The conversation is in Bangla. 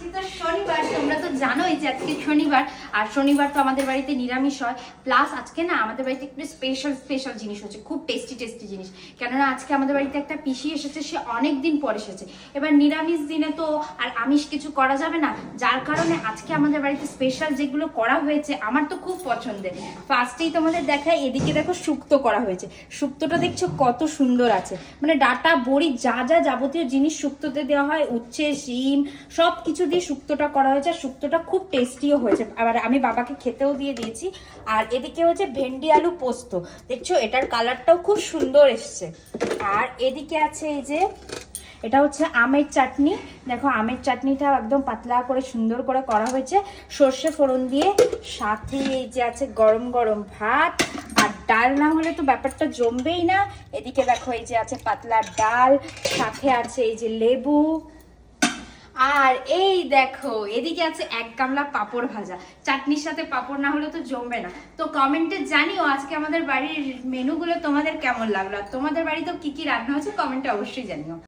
আজকে তো শনিবার, তোমরা তো জানোই যে আজকে শনিবার, আর শনিবার তো আমাদের বাড়িতে নিরামিষ হয়। প্লাস আজকে না আমাদের বাড়িতে একটু স্পেশাল জিনিস হচ্ছে, খুব টেস্টি জিনিস। কেননা আজকে আমাদের বাড়িতে একটা পিসি এসেছে, সে অনেক দিন পর এসেছে। এবার নিরামিষ দিনে তো আর আমিষ কিছু করা যাবে না, যার কারণে আজকে আমাদের বাড়িতে স্পেশাল যেগুলো করা হয়েছে আমার তো খুব পছন্দের। ফার্স্টেই তোমাদের দেখায়, এদিকে দেখো শুক্তো করা হয়েছে। শুক্তোটা দেখছো কত সুন্দর আছে, মানে ডাটা বড়ি যা যা যাবতীয় জিনিস শুক্তোতে দেওয়া হয়, উচ্ছে শিম সব কিছু দিয়ে শুক্তোটা করা হয়েছে। আর শুক্তোটা খুব টেস্টিও হয়েছে, আবার আমি বাবাকে খেতেও দিয়ে দিয়েছি। আর এদিকে হচ্ছে ভেন্ডি আলু পোস্ত, দেখছো এটার কালারটাও খুব সুন্দর এসছে। আর এদিকে আছে এই যে এটা হচ্ছে আমের চাটনি। দেখো আমের চাটনিটা একদম পাতলা করে সুন্দর করে করা হয়েছে সর্ষে ফোড়ন দিয়ে। সাথে এই যে আছে গরম গরম ভাত, আর ডাল না হলে তো ব্যাপারটা জমবেই না। এদিকে দেখো এই যে আছে পাতলা ডাল, সাথে আছে এই যে লেবু, আর এই দেখো এদিকে আছে এক গামলা পাঁপড় ভাজা। চাটনির সাথে পাঁপড় না হলে তো জমবে না। তো কমেন্টে জানিও আজকে আমাদের বাড়ির মেনুগুলো তোমাদের কেমন লাগলো, আর তোমাদের বাড়িতেও কি কি রান্না হচ্ছে কমেন্টে অবশ্যই জানিও।